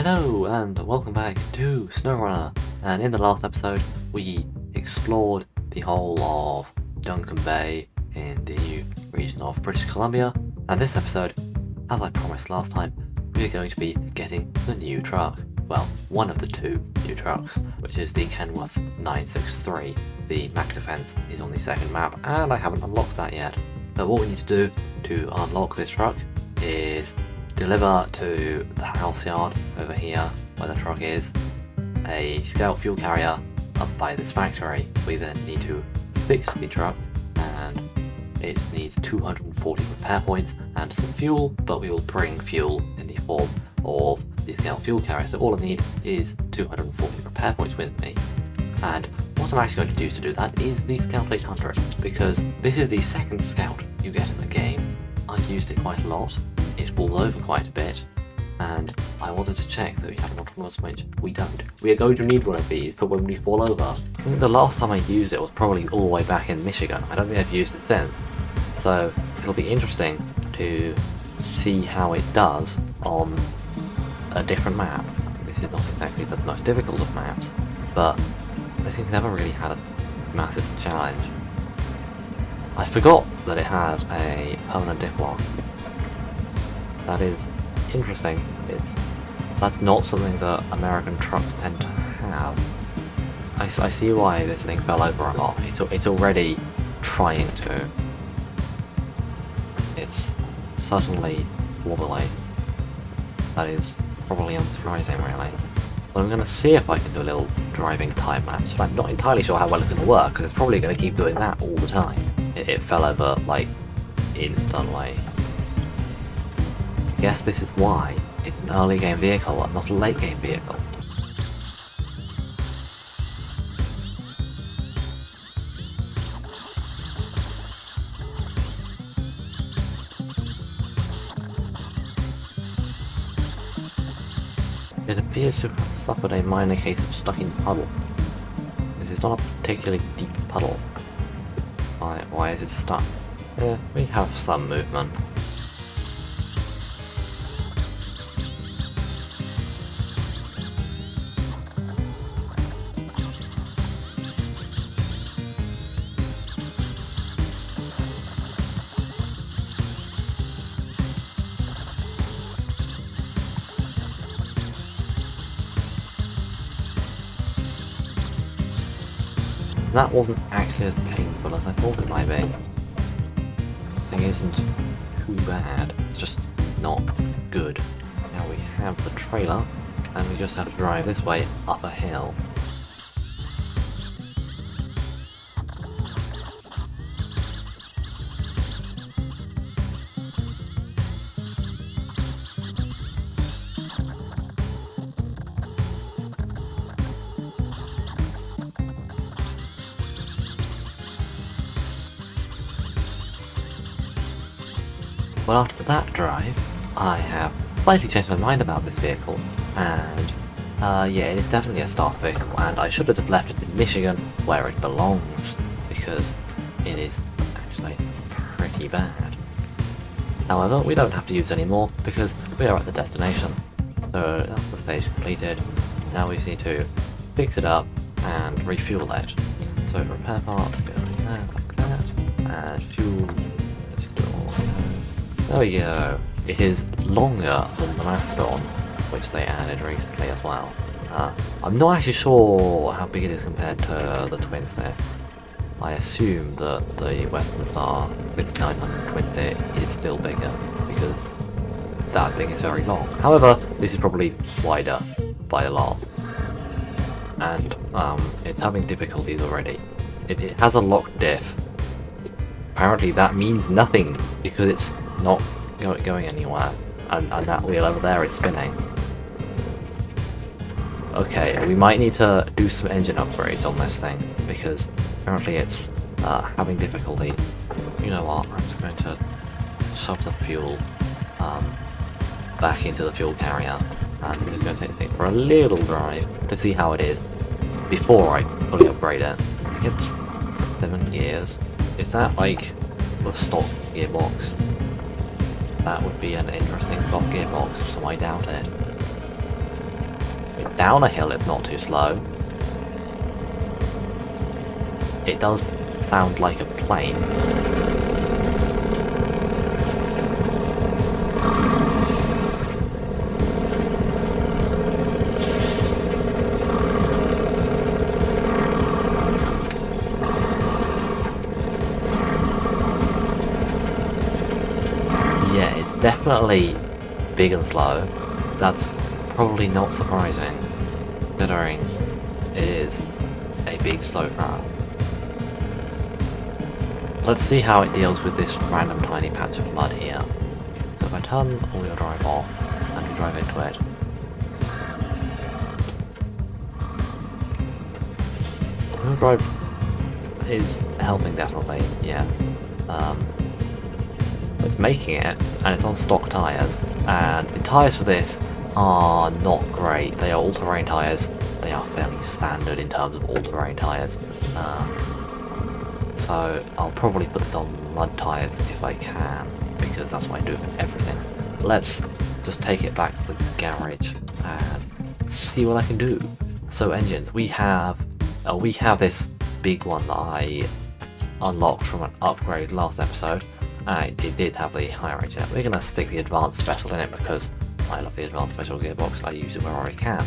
Hello and welcome back to Snowrunner, and in the last episode we explored the whole of Duncan Bay in the region of British Columbia, and this episode, as I promised last time, we are going to be getting the new truck. Well, one of the two new trucks, which is the Kenworth 963. The Mac Defense is on the second map and I haven't unlocked that yet. So what we need to do to unlock this truck is deliver to the house yard over here where the truck is a scout fuel carrier up by this factory. We then need to fix the truck and it needs 240 repair points and some fuel, but we will bring fuel in the form of the scout fuel carrier, so all I need is 240 repair points with me. And what I'm actually going to use to do that is the Scout 800, because this is the second scout you get in the game. I used it quite a lot, it falls over quite a bit, and I wanted to check that we have an autonomous winch. We don't. We are going to need one of these for when we fall over. I think the last time I used it was probably all the way back in Michigan. I don't think I've used it since. So it'll be interesting to see how it does on a different map. This is not exactly the most difficult of maps, but this thing's never really had a massive challenge. I forgot that it had a permanent diff lock. That is interesting. That's not something that American trucks tend to have. I see why this thing fell over a lot. It's already trying to. It's certainly wobbly. That is probably unsurprising, really. But I'm going to see if I can do a little driving time lapse, but I'm not entirely sure how well it's going to work, because it's probably going to keep doing that all the time. It fell over, like, instantly. I guess this is why it's an early game vehicle and not a late game vehicle. It appears to have suffered a minor case of stuck in puddle. This is not a particularly deep puddle. Why is it stuck? We have some movement. That wasn't actually as painful as I thought it might be. This thing isn't too bad, it's just not good. Now we have the trailer, and we just have to drive this way up a hill. Well, after that drive, I have slightly changed my mind about this vehicle, and yeah, it is definitely a stock vehicle, and I should have left it in Michigan, where it belongs, because it is actually pretty bad. However, we don't have to use it anymore, because we are at the destination. So that's the stage completed. Now we just need to fix it up and refuel it. So repair parts, go there, like that, and fuel. There we go. It is longer than the Mastodon, which they added recently as well. I'm not actually sure how big it is compared to the Twin Stick. I assume that the Western Star 5900 Twin Stick is still bigger, because that thing is very long. However, this is probably wider by a lot. And it's having difficulties already. It has a locked diff. Apparently that means nothing, because it's not going anywhere, and that wheel over there is spinning. Okay, we might need to do some engine upgrades on this thing, because apparently it's having difficulty. You know what, I'm just going to shove the fuel back into the fuel carrier, and we're just going to take the thing for a little drive to see how it is before I fully upgrade it. It's 7 gears. Is that like the stock gearbox? That would be an interesting stock gearbox, so I doubt it. down a hill it's not too slow. It does sound like a plane. Yeah, it's definitely big and slow. That's probably not surprising, considering it is a big slow truck. Let's see how it deals with this random tiny patch of mud here. So if I turn all-wheel drive off and we drive into it, all-wheel drive is helping definitely, yes. It's making it, and it's on stock tyres, and the tyres for this are not great. They are all-terrain tyres. They are fairly standard in terms of all-terrain tyres. So I'll probably put this on mud tyres if I can, because that's what I do with everything. Let's just take it back to the garage and see what I can do. So engines, we have this big one that I unlocked from an upgrade last episode. It did have the higher range in it. We're going to stick the advanced special in it because I love the advanced special gearbox. I use it wherever I can.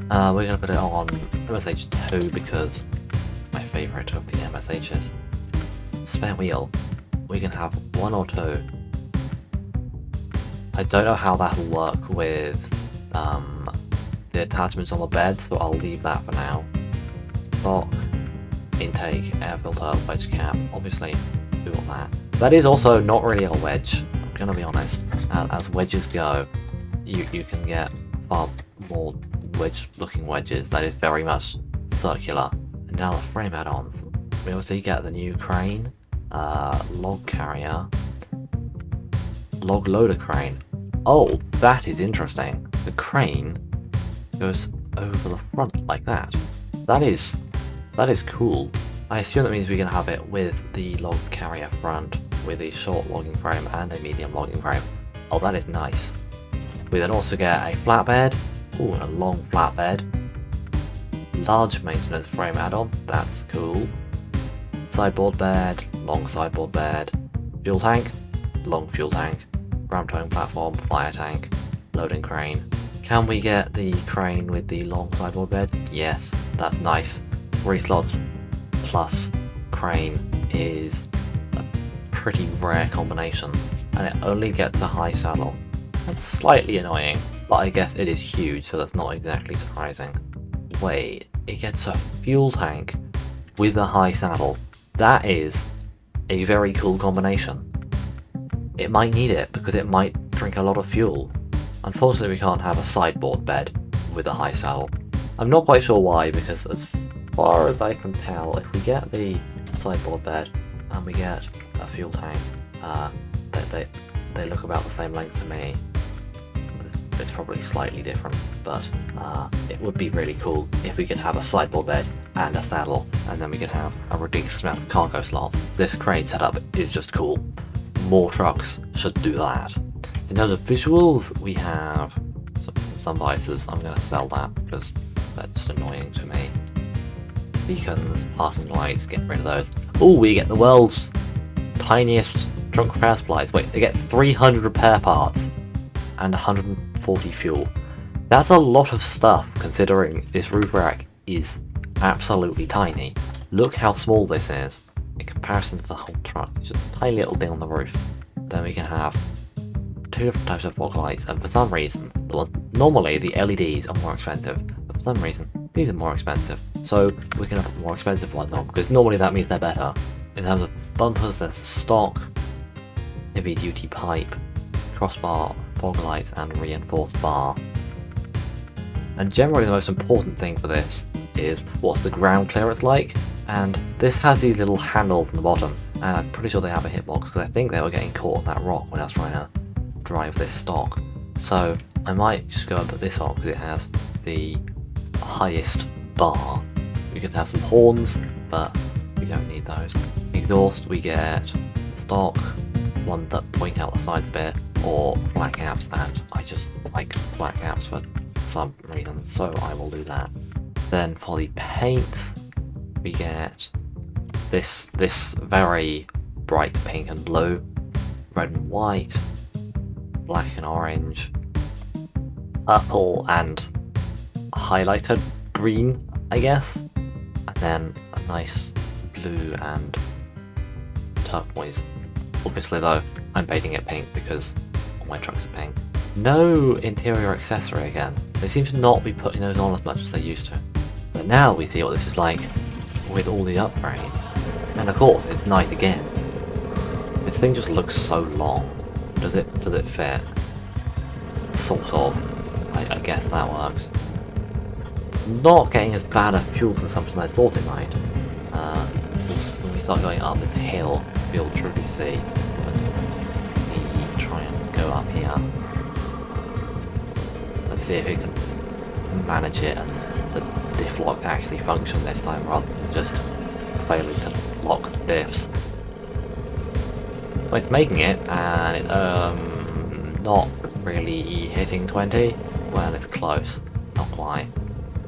We're going to put it on MSH2 because my favourite of the MSHs. Spare wheel. We can have one or two. I don't know how that'll work with the attachments on the bed, so I'll leave that for now. Stock, intake, air filter, wedge cap. Obviously, we want that. That is also not really a wedge. I'm gonna be honest. As wedges go, you can get far more wedge-looking wedges. That is very much circular. And now the frame add-ons. We obviously get the new crane, log carrier, log loader crane. Oh, that is interesting. The crane goes over the front like that. That is cool. I assume that means we can have it with the log carrier front, with a short logging frame and a medium logging frame. Oh, that is nice. We then also get a flatbed. Ooh, and a long flatbed. Large maintenance frame add-on. That's cool. Sideboard bed, long sideboard bed. Fuel tank, long fuel tank. Ram towing platform, fire tank, loading crane. Can we get the crane with the long sideboard bed? Yes, that's nice. 3 slots plus crane is a pretty rare combination, and it only gets a high saddle. That's slightly annoying, but I guess it is huge, so that's not exactly surprising. Wait, it gets a fuel tank with a high saddle. That is a very cool combination. It might need it because it might drink a lot of fuel. Unfortunately, we can't have a sideboard bed with a high saddle. I'm not quite sure why, because as far as I can tell, if we get the sideboard bed and we get a fuel tank, they look about the same length to me. It's probably slightly different, but it would be really cool if we could have a sideboard bed and a saddle, and then we could have a ridiculous amount of cargo slots. This crane setup is just cool. More trucks should do that. In terms of visuals, we have some visors. I'm going to sell that because that's annoying to me. Beacons, parking lights, get rid of those. Oh, we get the world's tiniest trunk repair supplies. Wait, they get 300 repair parts and 140 fuel. That's a lot of stuff considering this roof rack is absolutely tiny. Look how small this is in comparison to the whole truck. It's just a tiny little thing on the roof. Then we can have 2 different types of fog lights, and for some reason, normally the LEDs are more expensive, but for some reason these are more expensive. So we're going to put the more expensive ones on, because normally that means they're better. In terms of bumpers, there's stock, heavy duty pipe, crossbar, fog lights, and reinforced bar. And generally the most important thing for this is what's the ground clearance like, and this has these little handles in the bottom, and I'm pretty sure they have a hitbox because I think they were getting caught on that rock when I was trying to drive this stock. So I might just go and put this on because it has the highest bar. We could have some horns, but we don't need those. Exhaust, we get stock, ones that point out the sides a bit, or flat caps, and I just like flat caps for some reason, so I will do that. Then for the paints, we get this very bright pink and blue, red and white, black and orange, purple and highlighted green, I guess, and then a nice blue and turquoise. Obviously though, I'm painting it pink because all my trucks are pink. No interior accessory again. They seem to not be putting those on as much as they used to. But now we see what this is like with all the upgrades. And of course, it's night again. This thing just looks so long. Does it fit? Sort of. I guess that works. Not getting as bad a fuel consumption as I thought it might. When we start going up this hill, you'll truly see. Let me try and go up here. Let's see if we can manage it and the diff lock actually function this time rather than just failing to lock the diffs. Well, it's making it, and it's not really hitting 20. Well, it's close. Not quite.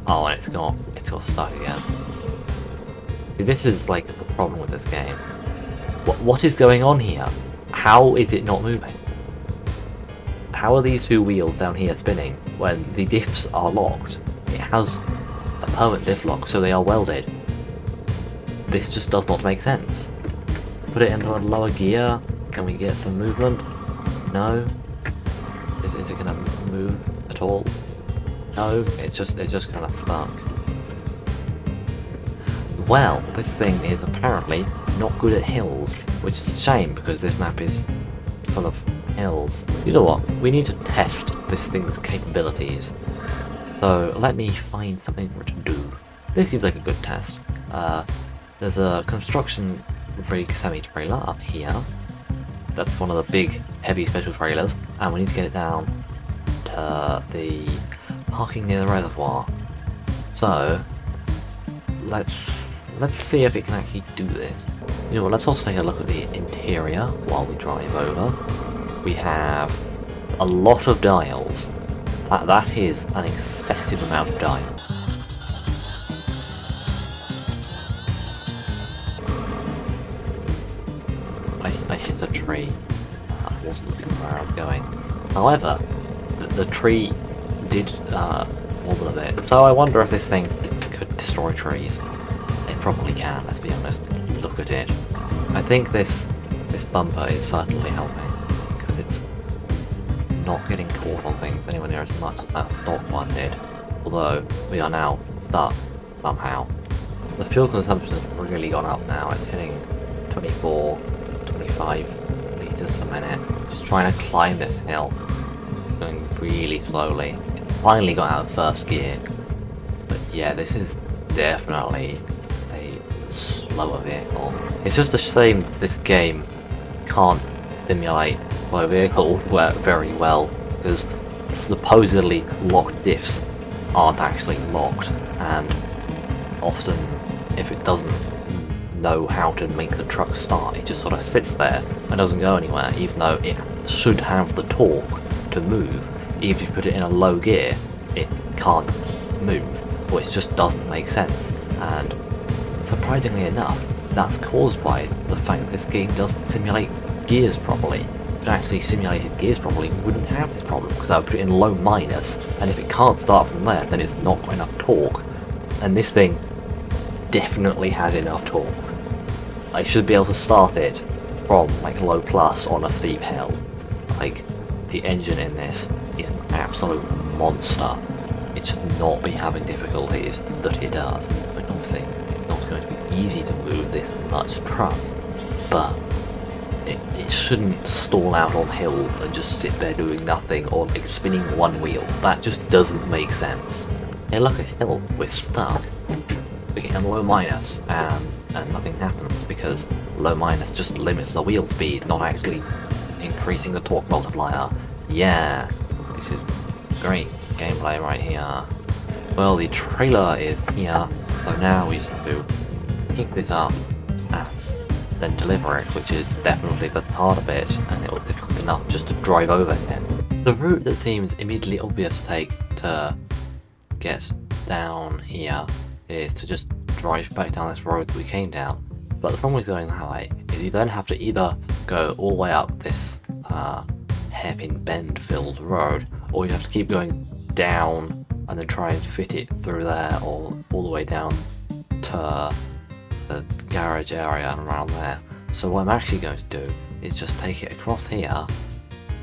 Oh, and it's got stuck again. This is like the problem with this game. What is going on here? How is it not moving? How are these two wheels down here spinning when the diffs are locked? It has a permanent diff lock, so they are welded. This just does not make sense. Put it into a lower gear. Can we get some movement? No. Is it gonna move at all? No. It's just kind of stuck. Well, this thing is apparently not good at hills, which is a shame because this map is full of hills. You know what? We need to test this thing's capabilities. So let me find something for it to do. This seems like a good test. There's a construction rig semi-trailer up here. That's one of the big, heavy special trailers, and we need to get it down to the parking near the reservoir. So let's see if it can actually do this. You know what, let's also take a look at the interior while we drive over. We have a lot of dials. That is an excessive amount of dials. I hit a tree. I wasn't looking where I was going. However, the tree did wobble a bit, so I wonder if this thing could destroy trees. It probably can, let's be honest. Look at it. I think this bumper is certainly helping, because it's not getting caught on things anywhere near as much as that stock one did. Although, we are now stuck, somehow. The fuel consumption has really gone up now. It's hitting 24, 25 litres per minute. Just trying to climb this hill. It's going really slowly. It's finally got out of first gear. But yeah, this is definitely a slower vehicle. It's just a shame this game can't simulate slow vehicles very well, because supposedly locked diffs aren't actually locked, and often if it doesn't know how to make the truck start, it just sort of sits there and doesn't go anywhere, even though it should have the torque to move. Even if you put it in a low gear, it can't move, or it just doesn't make sense. And surprisingly enough, that's caused by the fact that this game doesn't simulate gears properly. If it actually simulated gears properly, we wouldn't have this problem, because I would put it in low minus, and if it can't start from there, then it's not got enough torque. And this thing definitely has enough torque. I should be able to start it from like low plus on a steep hill. Like, the engine in this is an absolute monster. It should not be having difficulties that it does. I mean, obviously, it's not going to be easy to move this much truck, but it shouldn't stall out on hills and just sit there doing nothing, or like spinning one wheel. That just doesn't make sense. Hey, look, a hill, we're stuck. We get in low minus, and nothing happens, because low minus just limits the wheel speed, not actually increasing the torque multiplier. Yeah, this is great gameplay right here. Well, the trailer is here, so now we just have to pick this up and then deliver it, which is definitely the harder bit, and it was difficult enough just to drive over here. The route that seems immediately obvious to take to get down here is to just drive back down this road that we came down. But the problem with going that way is you then have to either go all the way up this hairpin bend filled road, or you have to keep going down and then try and fit it through there, or all the way down to the garage area and around there. So what I'm actually going to do is just take it across here,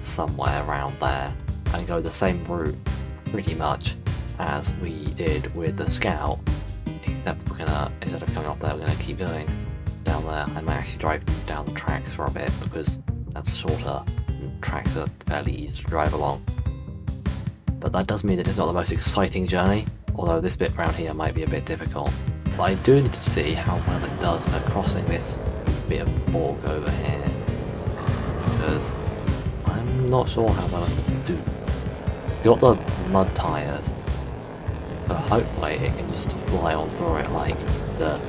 somewhere around there, and go the same route pretty much as we did with the Scout, except we're gonna, instead of coming off there, we're gonna keep going down there. I might actually drive down the tracks for a bit because that's shorter and tracks are fairly easy to drive along. But that does mean that it's not the most exciting journey, although this bit around here might be a bit difficult. But I do need to see how well it does at crossing this bit of bog over here, because I'm not sure how well I can do. Got the mud tyres, so hopefully it can just fly on through it like the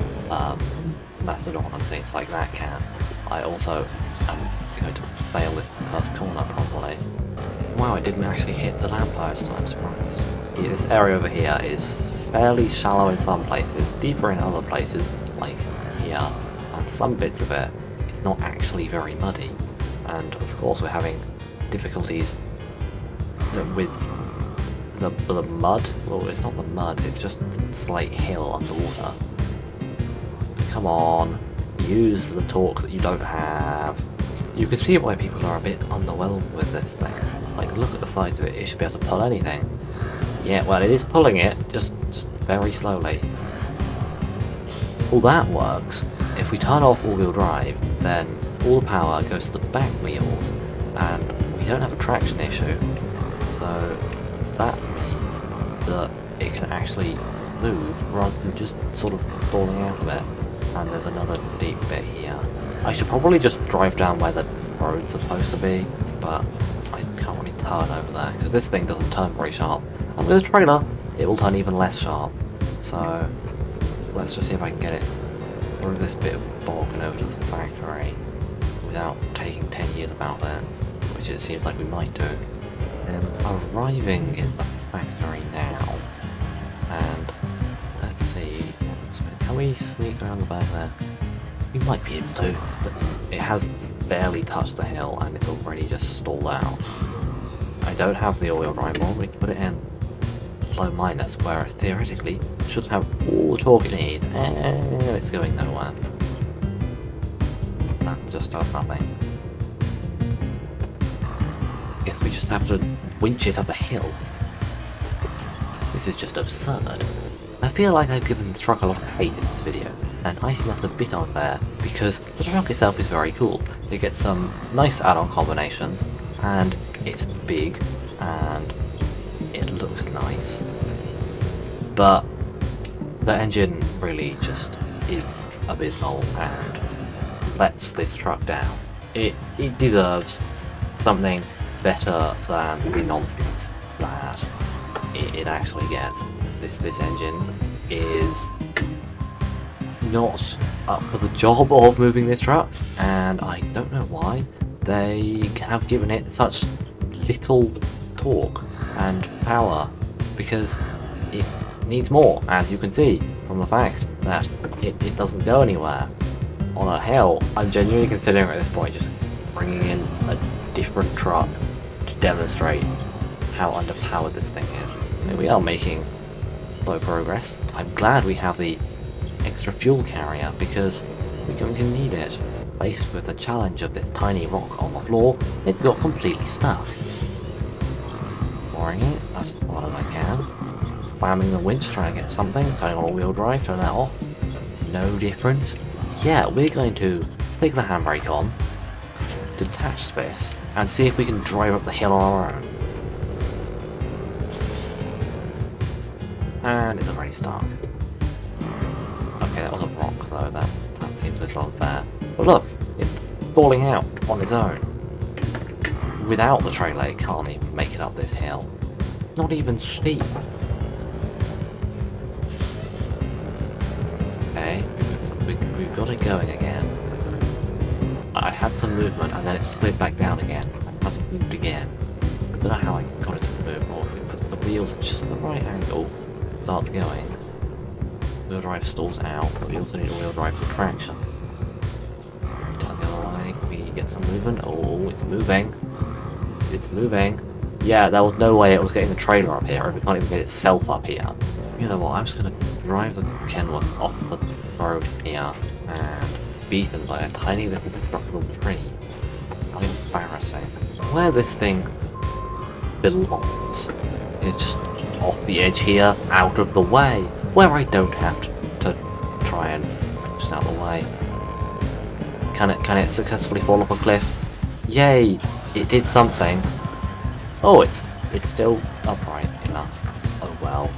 Macedon and things like that can. I also am going to fail this first corner probably. Wow, I didn't actually hit the lamppost, I'm surprised. Yeah, this area over here is fairly shallow in some places, deeper in other places, like here, and some bits of it, it's not actually very muddy. And of course we're having difficulties with the mud. Well, it's not the mud, it's just slight hill underwater. Come on, use the torque that you don't have. You can see why people are a bit underwhelmed with this thing. Like, look at the size of it, it should be able to pull anything. Yeah, well, it is pulling it, just very slowly. Well, that works. If we turn off all-wheel drive, then all the power goes to the back wheels, and we don't have a traction issue. So that means that it can actually move rather than just sort of stalling out of it. And there's another deep bit here. I should probably just drive down where the road's supposed to be, but I can't really turn over there because this thing doesn't turn very sharp. And with a trailer, it will turn even less sharp. So let's just see if I can get it through this bit of bog and over to the factory without taking 10 years about it, which it seems like we might do. Arriving in the factory now, and let's see, can we sneak around the back there? We might be able to, but it has barely touched the hill and it's already just stalled out. I don't have the all-wheel drive on, we can put it in low minus, where it theoretically should have all the torque it needs, and it's going nowhere. That just does nothing. Guess we just have to winch it up a hill. This is just absurd. I feel like I've given the truck a lot of hate in this video, and I think that's a bit unfair, because the truck itself is very cool. It gets some nice add-on combinations, and it's big, and it looks nice. But the engine really just is abysmal and lets this truck down. It deserves something better than the nonsense that it actually gets. This engine is not up for the job of moving this truck, and I don't know why they have given it such little torque and power, because it needs more, as you can see from the fact that it doesn't go anywhere on a hill. I'm genuinely considering at this point just bringing in a different truck to demonstrate how underpowered this thing is. I mean, we are making slow progress. I'm glad we have the extra fuel carrier because we're going to need it. Faced with the challenge of this tiny rock on the floor, it got completely stuck. Boring it as hard as I can. Spamming the winch, trying to get something, turning on all-wheel drive, turn that off. No difference. Yeah, we're going to stick the handbrake on, detach this, and see if we can drive up the hill on our own. And it's already stuck. Okay, that was a rock though, that seems a little unfair. But look, it's falling out on its own. Without the trailer, it can't even make it up this hill. It's not even steep. Okay, we've got it going again. I had some movement and then it slid back down again. It hasn't moved again. don't know how I got it to move, or if we put the wheels at just the right angle, it starts going. Wheel drive stalls out, but we also need a wheel drive for traction. Turn the other way, we get some movement. Oh, it's moving. It's moving. Yeah, there was no way it was getting the trailer up here, we can't even get itself up here. You know what, I'm just gonna drive the Kenworth off the road here, and beaten by a tiny little destructible tree. How embarrassing. Where this thing belongs is just off the edge here, out of the way, where I don't have to try and push it out of the way. Can it successfully fall off a cliff? Yay! It did something. Oh, it's still upright enough. Oh well.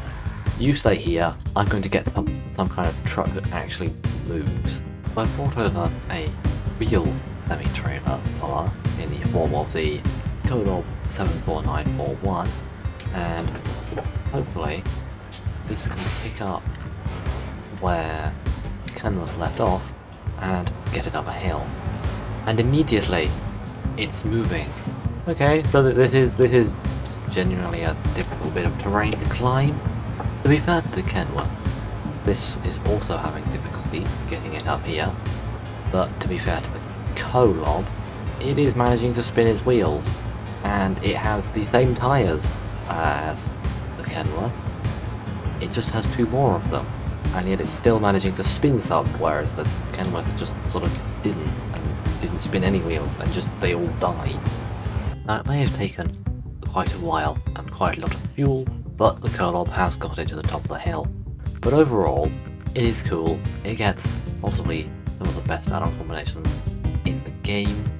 You stay here. I'm going to get some kind of truck that actually moves. I brought over a real semi-trailer puller in the form of the Ep17 74941, and hopefully this can pick up where Kenworth left off and get it up a hill. And immediately it's moving. Okay, so this is genuinely a difficult bit of terrain to climb. To be fair to the Kenworth, this is also having difficulty getting it up here, but to be fair to the Kolob, it is managing to spin its wheels, and it has the same tyres as the Kenworth. It just has 2 more of them, and yet it's still managing to spin some, whereas the Kenworth just sort of didn't spin any wheels, and just they all died. Now, it may have taken quite a while and quite a lot of fuel, but the Kolob has got it to the top of the hill. But overall, it is cool. It gets possibly some of the best add-on combinations in the game.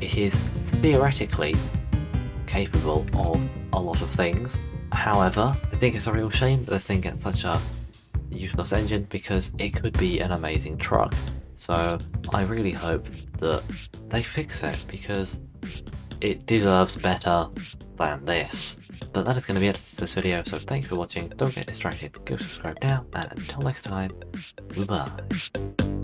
It is theoretically capable of a lot of things. However, I think it's a real shame that this thing gets such a useless engine, because it could be an amazing truck. So I really hope that they fix it, because it deserves better than this. But that is going to be it for this video, so thank you for watching. Don't get distracted, go subscribe now, and until next time, goodbye.